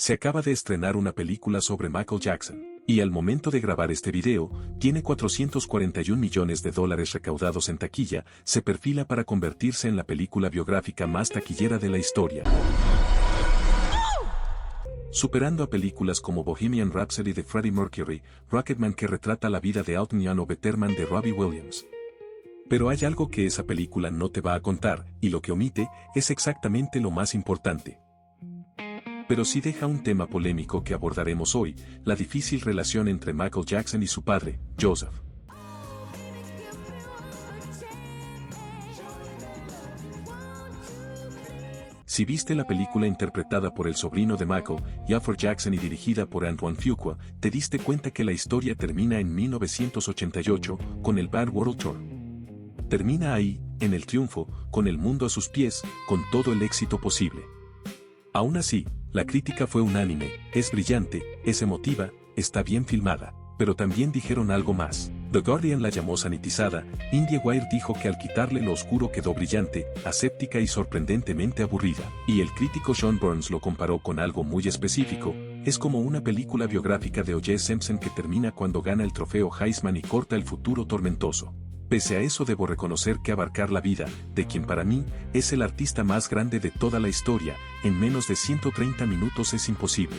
Se acaba de estrenar una película sobre Michael Jackson, y al momento de grabar este video, tiene 441 millones de dólares recaudados en taquilla, se perfila para convertirse en la película biográfica más taquillera de la historia, superando a películas como Bohemian Rhapsody de Freddie Mercury, Rocketman que retrata la vida de Elton John o Better Man de Robbie Williams. Pero hay algo que esa película no te va a contar, y lo que omite es exactamente lo más importante. Pero sí deja un tema polémico que abordaremos hoy, la difícil relación entre Michael Jackson y su padre, Joseph. Si viste la película interpretada por el sobrino de Michael, Jeffrey Jackson y dirigida por Antoine Fuqua, te diste cuenta que la historia termina en 1988, con el Bad World Tour. Termina ahí, en el triunfo, con el mundo a sus pies, con todo el éxito posible. Aún así, la crítica fue unánime, es brillante, es emotiva, está bien filmada, pero también dijeron algo más. The Guardian la llamó sanitizada, IndieWire dijo que al quitarle lo oscuro quedó brillante, aséptica y sorprendentemente aburrida, y el crítico Sean Burns lo comparó con algo muy específico, es como una película biográfica de O.J. Simpson que termina cuando gana el trofeo Heisman y corta el futuro tormentoso. Pese a eso debo reconocer que abarcar la vida, de quien para mí, es el artista más grande de toda la historia, en menos de 130 minutos es imposible.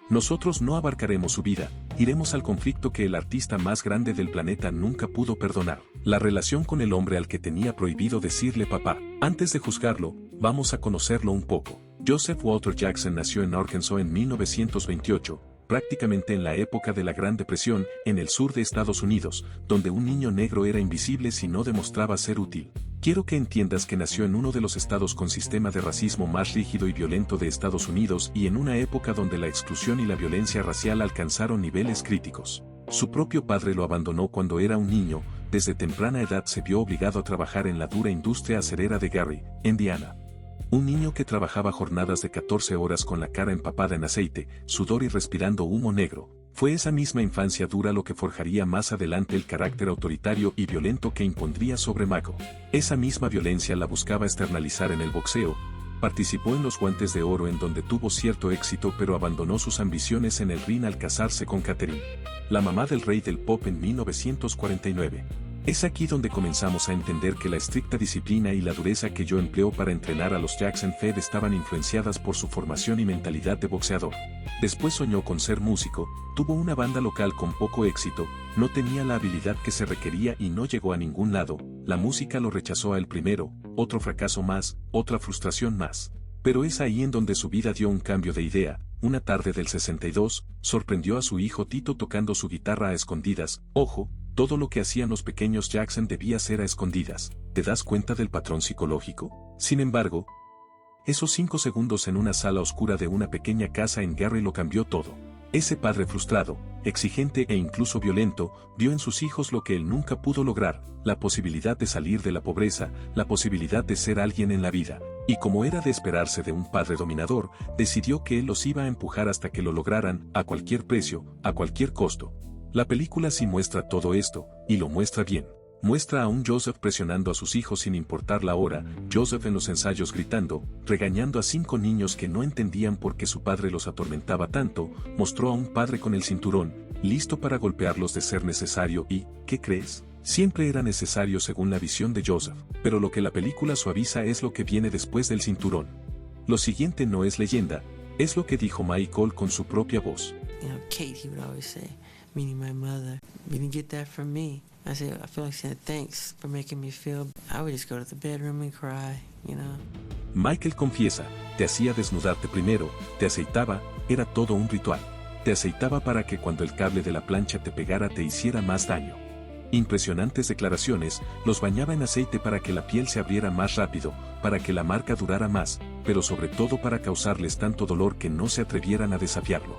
Nosotros no abarcaremos su vida, iremos al conflicto que el artista más grande del planeta nunca pudo perdonar, la relación con el hombre al que tenía prohibido decirle papá. Antes de juzgarlo, vamos a conocerlo un poco. Joseph Walter Jackson nació en Arkansas en 1928, prácticamente en la época de la Gran Depresión, en el sur de Estados Unidos, donde un niño negro era invisible si no demostraba ser útil. Quiero que entiendas que nació en uno de los estados con sistema de racismo más rígido y violento de Estados Unidos y en una época donde la exclusión y la violencia racial alcanzaron niveles críticos. Su propio padre lo abandonó cuando era un niño, desde temprana edad se vio obligado a trabajar en la dura industria acerera de Gary, Indiana. Un niño que trabajaba jornadas de 14 horas con la cara empapada en aceite, sudor y respirando humo negro. Fue esa misma infancia dura lo que forjaría más adelante el carácter autoritario y violento que impondría sobre Michael. Esa misma violencia la buscaba externalizar en el boxeo. Participó en los Guantes de Oro en donde tuvo cierto éxito pero abandonó sus ambiciones en el ring al casarse con Catherine, la mamá del rey del pop en 1949. Es aquí donde comenzamos a entender que la estricta disciplina y la dureza que yo empleo para entrenar a los Jackson Fed estaban influenciadas por su formación y mentalidad de boxeador. Después soñó con ser músico, tuvo una banda local con poco éxito, no tenía la habilidad que se requería y no llegó a ningún lado, la música lo rechazó a él primero, otro fracaso más, otra frustración más. Pero es ahí en donde su vida dio un cambio de idea. Una tarde del 62, sorprendió a su hijo Tito tocando su guitarra a escondidas. Ojo, todo lo que hacían los pequeños Jackson debía ser a escondidas. ¿Te das cuenta del patrón psicológico? Sin embargo, esos 5 segundos en una sala oscura de una pequeña casa en Gary lo cambió todo. Ese padre frustrado, exigente e incluso violento, vio en sus hijos lo que él nunca pudo lograr, la posibilidad de salir de la pobreza, la posibilidad de ser alguien en la vida. Y como era de esperarse de un padre dominador, decidió que él los iba a empujar hasta que lo lograran, a cualquier precio, a cualquier costo. La película sí muestra todo esto, y lo muestra bien. Muestra a un Joseph presionando a sus hijos sin importar la hora, Joseph en los ensayos gritando, regañando a 5 niños que no entendían por qué su padre los atormentaba tanto, mostró a un padre con el cinturón, listo para golpearlos de ser necesario y, ¿qué crees? Siempre era necesario según la visión de Joseph, pero lo que la película suaviza es lo que viene después del cinturón. Lo siguiente no es leyenda, es lo que dijo Michael con su propia voz. Kate, he would always say, meaning my mother, you didn't get that from me. I feel like saying thanks for making me feel. I would just go to the bedroom and cry, you know. Michael confiesa, te hacía desnudarte primero, te aceitaba, era todo un ritual. Te aceitaba para que cuando el cable de la plancha te pegara te hiciera más daño. Impresionantes declaraciones, los bañaba en aceite para que la piel se abriera más rápido, para que la marca durara más, pero sobre todo para causarles tanto dolor que no se atrevieran a desafiarlo.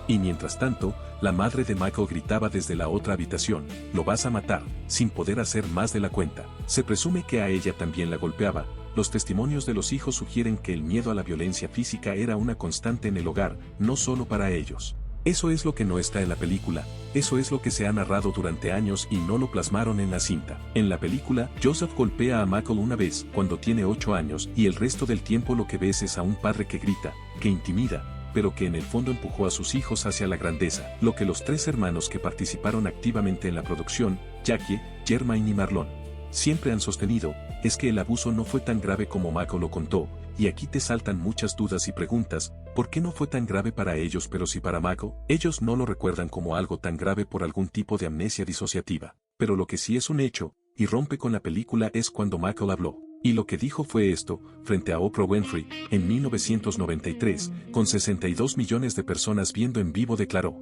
Y mientras tanto, la madre de Michael gritaba desde la otra habitación, lo vas a matar, sin poder hacer más de la cuenta. Se presume que a ella también la golpeaba. Los testimonios de los hijos sugieren que el miedo a la violencia física era una constante en el hogar, no solo para ellos. Eso es lo que no está en la película, eso es lo que se ha narrado durante años y no lo plasmaron en la cinta. En la película, Joseph golpea a Michael una vez, cuando tiene 8 años, y el resto del tiempo lo que ves es a un padre que grita, que intimida, pero que en el fondo empujó a sus hijos hacia la grandeza. Lo que los 3 hermanos que participaron activamente en la producción, Jackie, Jermaine y Marlon, siempre han sostenido, es que el abuso no fue tan grave como Mako lo contó, y aquí te saltan muchas dudas y preguntas, ¿por qué no fue tan grave para ellos pero sí para Mako? Ellos no lo recuerdan como algo tan grave por algún tipo de amnesia disociativa, pero lo que sí es un hecho, y rompe con la película es cuando Mako habló. Y lo que dijo fue esto, frente a Oprah Winfrey, en 1993, con 62 millones de personas viendo en vivo declaró: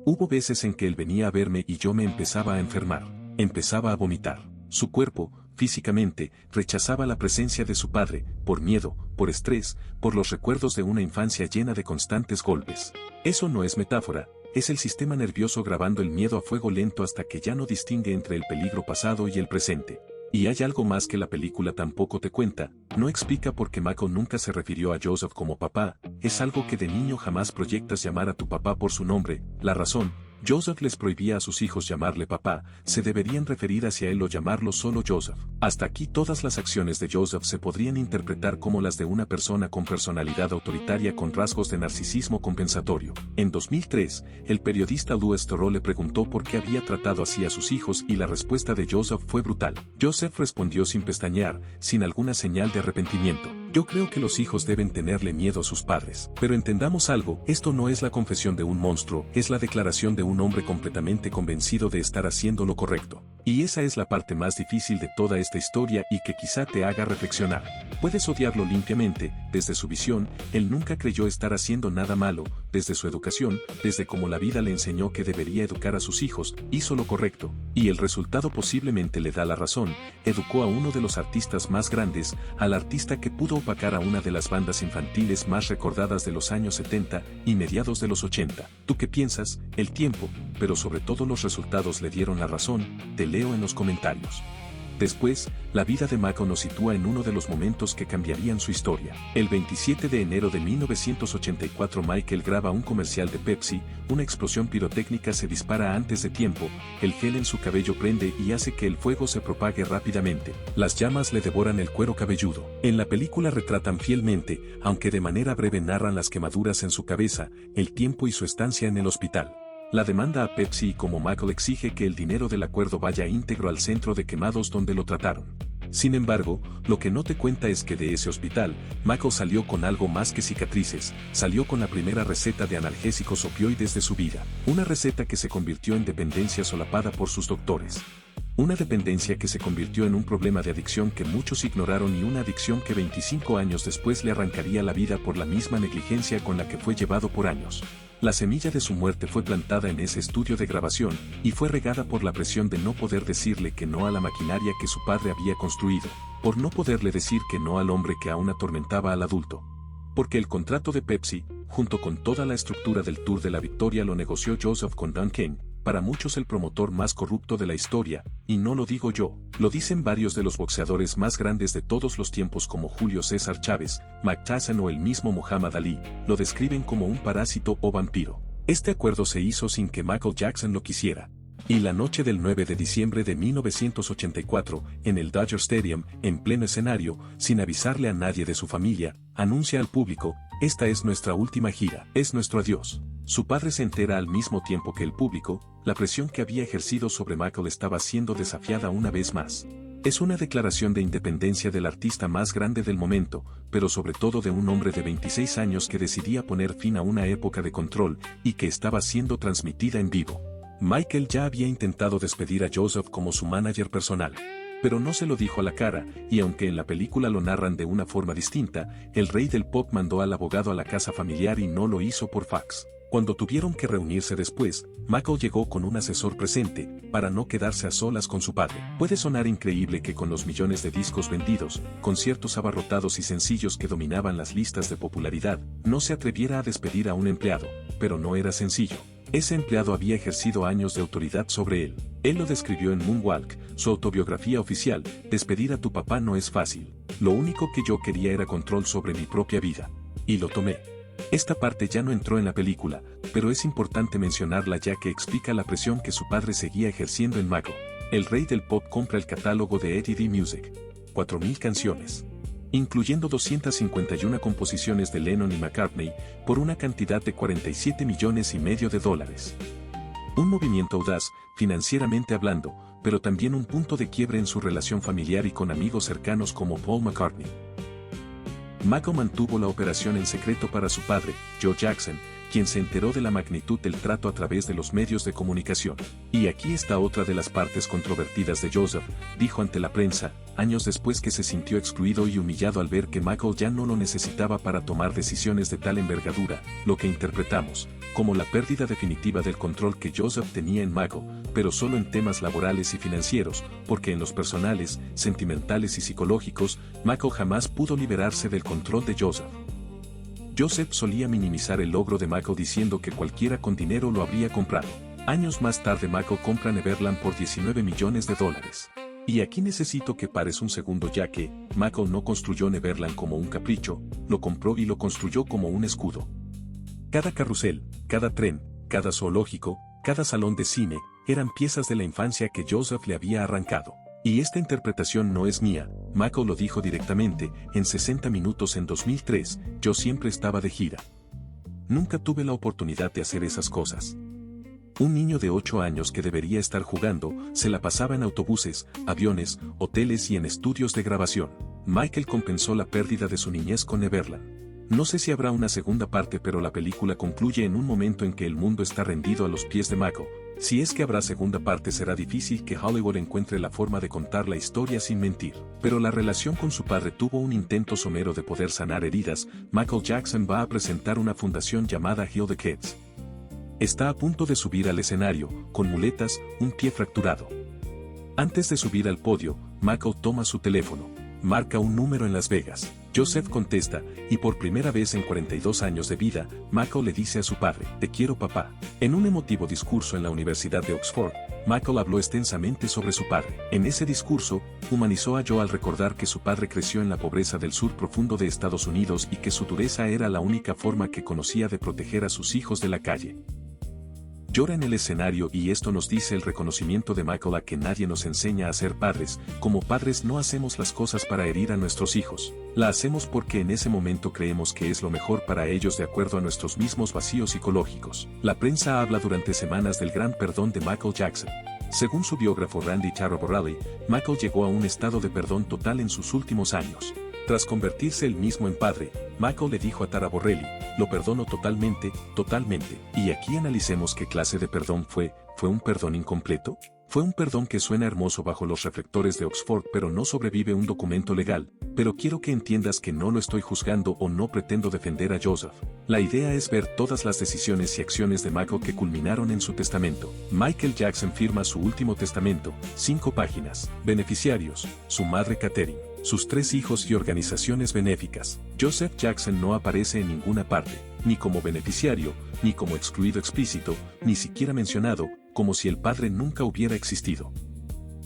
hubo veces en que él venía a verme y yo me empezaba a enfermar, empezaba a vomitar. Su cuerpo, físicamente, rechazaba la presencia de su padre, por miedo, por estrés, por los recuerdos de una infancia llena de constantes golpes. Eso no es metáfora, es el sistema nervioso grabando el miedo a fuego lento hasta que ya no distingue entre el peligro pasado y el presente. Y hay algo más que la película tampoco te cuenta, no explica por qué Mako nunca se refirió a Joseph como papá, es algo que de niño jamás proyectas llamar a tu papá por su nombre, la razón. Joseph les prohibía a sus hijos llamarle papá, se deberían referir hacia él o llamarlo solo Joseph. Hasta aquí todas las acciones de Joseph se podrían interpretar como las de una persona con personalidad autoritaria con rasgos de narcisismo compensatorio. En 2003, el periodista Louis Theroux le preguntó por qué había tratado así a sus hijos y la respuesta de Joseph fue brutal. Joseph respondió sin pestañear, sin alguna señal de arrepentimiento: yo creo que los hijos deben tenerle miedo a sus padres. Pero entendamos algo, esto no es la confesión de un monstruo, es la declaración de un hombre completamente convencido de estar haciendo lo correcto. Y esa es la parte más difícil de toda esta historia y que quizá te haga reflexionar. Puedes odiarlo limpiamente, desde su visión, él nunca creyó estar haciendo nada malo, desde su educación, desde cómo la vida le enseñó que debería educar a sus hijos, hizo lo correcto, y el resultado posiblemente le da la razón, educó a uno de los artistas más grandes, al artista que pudo opacar a una de las bandas infantiles más recordadas de los años 70 y mediados de los 80. ¿Tú qué piensas? El tiempo, pero sobre todo los resultados le dieron la razón, te leo en los comentarios. Después, la vida de Mako nos sitúa en uno de los momentos que cambiarían su historia. El 27 de enero de 1984 Michael graba un comercial de Pepsi, una explosión pirotécnica se dispara antes de tiempo, el gel en su cabello prende y hace que el fuego se propague rápidamente. Las llamas le devoran el cuero cabelludo. En la película retratan fielmente, aunque de manera breve narran las quemaduras en su cabeza, el tiempo y su estancia en el hospital. La demanda a Pepsi y como Mako exige que el dinero del acuerdo vaya íntegro al centro de quemados donde lo trataron. Sin embargo, lo que no te cuenta es que de ese hospital, Mako salió con algo más que cicatrices, salió con la primera receta de analgésicos opioides de su vida, una receta que se convirtió en dependencia solapada por sus doctores. Una dependencia que se convirtió en un problema de adicción que muchos ignoraron y una adicción que 25 años después le arrancaría la vida por la misma negligencia con la que fue llevado por años. La semilla de su muerte fue plantada en ese estudio de grabación, y fue regada por la presión de no poder decirle que no a la maquinaria que su padre había construido, por no poderle decir que no al hombre que aún atormentaba al adulto. Porque el contrato de Pepsi, junto con toda la estructura del Tour de la Victoria lo negoció Joseph con Don King, para muchos el promotor más corrupto de la historia, y no lo digo yo, lo dicen varios de los boxeadores más grandes de todos los tiempos como Julio César Chávez, Mike Tyson o el mismo Muhammad Ali, lo describen como un parásito o vampiro. Este acuerdo se hizo sin que Michael Jackson lo quisiera. Y la noche del 9 de diciembre de 1984, en el Dodger Stadium, en pleno escenario, sin avisarle a nadie de su familia, anuncia al público: esta es nuestra última gira, es nuestro adiós. Su padre se entera al mismo tiempo que el público, la presión que había ejercido sobre Michael estaba siendo desafiada una vez más. Es una declaración de independencia del artista más grande del momento, pero sobre todo de un hombre de 26 años que decidía poner fin a una época de control y que estaba siendo transmitida en vivo. Michael ya había intentado despedir a Joseph como su manager personal, pero no se lo dijo a la cara, y aunque en la película lo narran de una forma distinta, el rey del pop mandó al abogado a la casa familiar y no lo hizo por fax. Cuando tuvieron que reunirse después, Michael llegó con un asesor presente, para no quedarse a solas con su padre. Puede sonar increíble que con los millones de discos vendidos, conciertos abarrotados y sencillos que dominaban las listas de popularidad, no se atreviera a despedir a un empleado, pero no era sencillo. Ese empleado había ejercido años de autoridad sobre él. Él lo describió en Moonwalk, su autobiografía oficial: despedir a tu papá no es fácil. Lo único que yo quería era control sobre mi propia vida. Y lo tomé. Esta parte ya no entró en la película, pero es importante mencionarla ya que explica la presión que su padre seguía ejerciendo en Mako. El rey del pop compra el catálogo de Eddie D Music. 4.000 canciones. incluyendo 251 composiciones de Lennon y McCartney, por una cantidad de $47,5 millones de dólares. Un movimiento audaz, financieramente hablando, pero también un punto de quiebre en su relación familiar y con amigos cercanos como Paul McCartney. Mako mantuvo la operación en secreto para su padre, Joe Jackson, quien se enteró de la magnitud del trato a través de los medios de comunicación. Y aquí está otra de las partes controvertidas de Joseph, dijo ante la prensa, años después que se sintió excluido y humillado al ver que Michael ya no lo necesitaba para tomar decisiones de tal envergadura, lo que interpretamos como la pérdida definitiva del control que Joseph tenía en Michael, pero solo en temas laborales y financieros, porque en los personales, sentimentales y psicológicos, Michael jamás pudo liberarse del control de Joseph. Joseph solía minimizar el logro de Michael diciendo que cualquiera con dinero lo habría comprado. Años más tarde Michael compra Neverland por $19 millones. Y aquí necesito que pares un segundo, ya que Michael no construyó Neverland como un capricho, lo compró y lo construyó como un escudo. Cada carrusel, cada tren, cada zoológico, cada salón de cine, eran piezas de la infancia que Joseph le había arrancado. Y esta interpretación no es mía, Michael lo dijo directamente, en 60 minutos en 2003, yo siempre estaba de gira. Nunca tuve la oportunidad de hacer esas cosas. Un niño de 8 años que debería estar jugando, se la pasaba en autobuses, aviones, hoteles y en estudios de grabación. Michael compensó la pérdida de su niñez con Neverland. No sé si habrá una segunda parte, pero la película concluye en un momento en que el mundo está rendido a los pies de Michael. Si es que habrá segunda parte, será difícil que Hollywood encuentre la forma de contar la historia sin mentir. Pero la relación con su padre tuvo un intento somero de poder sanar heridas. Michael Jackson va a presentar una fundación llamada Heal the Kids. Está a punto de subir al escenario, con muletas, un pie fracturado. Antes de subir al podio, Michael toma su teléfono, marca un número en Las Vegas. Joseph contesta, y por primera vez en 42 años de vida, Michael le dice a su padre, "Te quiero, papá". En un emotivo discurso en la Universidad de Oxford, Michael habló extensamente sobre su padre. En ese discurso, humanizó a Joe al recordar que su padre creció en la pobreza del sur profundo de Estados Unidos y que su dureza era la única forma que conocía de proteger a sus hijos de la calle. Llora en el escenario, y esto nos dice el reconocimiento de Michael a que nadie nos enseña a ser padres. Como padres no hacemos las cosas para herir a nuestros hijos. La hacemos porque en ese momento creemos que es lo mejor para ellos de acuerdo a nuestros mismos vacíos psicológicos. La prensa habla durante semanas del gran perdón de Michael Jackson. Según su biógrafo Randy Taraborelli, Michael llegó a un estado de perdón total en sus últimos años. Tras convertirse él mismo en padre, Michael le dijo a Taraborelli, "Lo perdono totalmente, totalmente". Y aquí analicemos qué clase de perdón fue. ¿Fue un perdón incompleto? Fue un perdón que suena hermoso bajo los reflectores de Oxford, pero no sobrevive un documento legal. Pero quiero que entiendas que no lo estoy juzgando o no pretendo defender a Joseph. La idea es ver todas las decisiones y acciones de Michael que culminaron en su testamento. Michael Jackson firma su último testamento, 5 páginas. Beneficiarios: su madre Katherine, sus 3 hijos y organizaciones benéficas. Joseph Jackson no aparece en ninguna parte, ni como beneficiario, ni como excluido explícito, ni siquiera mencionado, como si el padre nunca hubiera existido.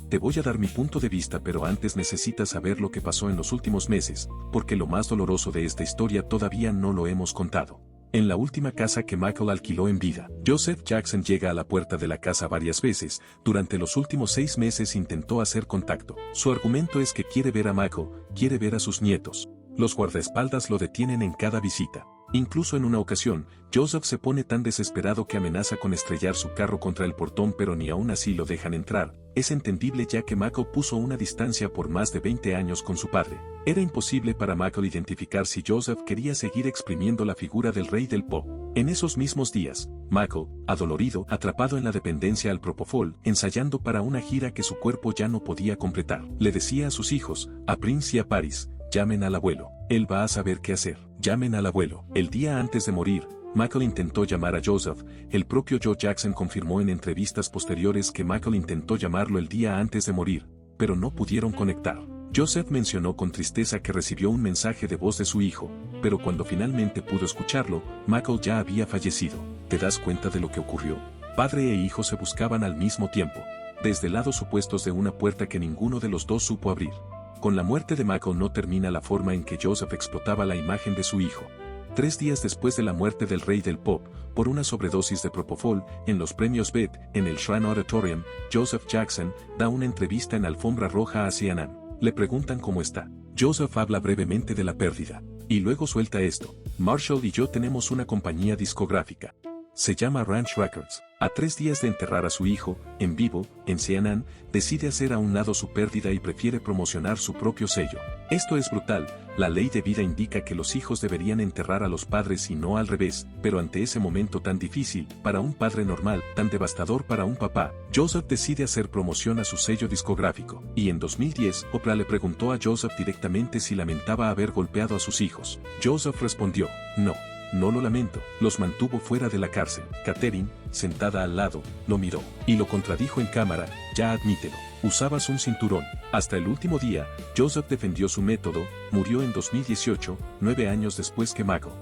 Te voy a dar mi punto de vista, pero antes necesitas saber lo que pasó en los últimos meses, porque lo más doloroso de esta historia todavía no lo hemos contado. En la última casa que Michael alquiló en vida, Joseph Jackson llega a la puerta de la casa varias veces. Durante los últimos 6 meses intentó hacer contacto. Su argumento es que quiere ver a Michael, quiere ver a sus nietos. Los guardaespaldas lo detienen en cada visita. Incluso en una ocasión, Joseph se pone tan desesperado que amenaza con estrellar su carro contra el portón, pero ni aún así lo dejan entrar. Es entendible, ya que Michael puso una distancia por más de 20 años con su padre. Era imposible para Michael identificar si Joseph quería seguir exprimiendo la figura del rey del pop. En esos mismos días, Michael, adolorido, atrapado en la dependencia al propofol, ensayando para una gira que su cuerpo ya no podía completar, le decía a sus hijos, a Prince y a Paris, "Llamen al abuelo, él va a saber qué hacer, llamen al abuelo". El día antes de morir, Michael intentó llamar a Joseph. El propio Joe Jackson confirmó en entrevistas posteriores que Michael intentó llamarlo el día antes de morir, pero no pudieron conectar. Joseph mencionó con tristeza que recibió un mensaje de voz de su hijo, pero cuando finalmente pudo escucharlo, Michael ya había fallecido. ¿Te das cuenta de lo que ocurrió? Padre e hijo se buscaban al mismo tiempo, desde lados opuestos de una puerta que ninguno de los dos supo abrir. Con la muerte de Michael no termina la forma en que Joseph explotaba la imagen de su hijo. 3 días después de la muerte del rey del pop, por una sobredosis de propofol, en los premios BET, en el Shrine Auditorium, Joseph Jackson da una entrevista en alfombra roja a CNN. Le preguntan cómo está. Joseph habla brevemente de la pérdida. Y luego suelta esto. Marshall y yo tenemos una compañía discográfica. Se llama Ranch Records. A 3 días de enterrar a su hijo, en vivo, en CNN, decide hacer a un lado su pérdida y prefiere promocionar su propio sello. Esto es brutal, la ley de vida indica que los hijos deberían enterrar a los padres y no al revés, pero ante ese momento tan difícil, para un padre normal, tan devastador para un papá, Joseph decide hacer promoción a su sello discográfico. Y en 2010, Oprah le preguntó a Joseph directamente si lamentaba haber golpeado a sus hijos. Joseph respondió, no. No lo lamento, los mantuvo fuera de la cárcel. Katherine, sentada al lado, lo miró. Y lo contradijo en cámara, ya admítelo. Usabas un cinturón. Hasta el último día, Joseph defendió su método, murió en 2018, 9 años después que Michael.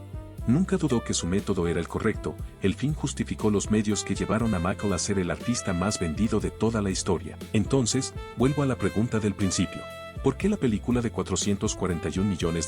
Nunca dudó que su método era el correcto, el fin justificó los medios que llevaron a Michael a ser el artista más vendido de toda la historia. Entonces, vuelvo a la pregunta del principio. ¿Por qué la película de $441 millones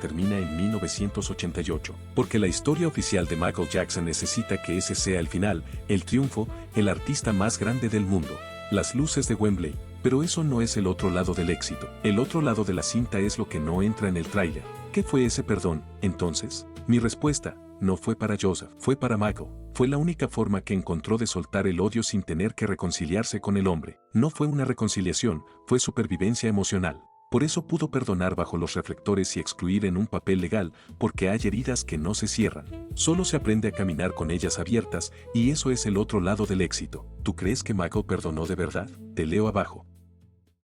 termina en 1988? Porque la historia oficial de Michael Jackson necesita que ese sea el final, el triunfo, el artista más grande del mundo. Las luces de Wembley. Pero eso no es el otro lado del éxito. El otro lado de la cinta es lo que no entra en el tráiler. ¿Qué fue ese perdón, entonces? Mi respuesta, no fue para Joseph, fue para Michael. Fue la única forma que encontró de soltar el odio sin tener que reconciliarse con el hombre. No fue una reconciliación, fue supervivencia emocional. Por eso pudo perdonar bajo los reflectores y excluir en un papel legal, porque hay heridas que no se cierran. Solo se aprende a caminar con ellas abiertas, y eso es el otro lado del éxito. ¿Tú crees que Michael perdonó de verdad? Te leo abajo.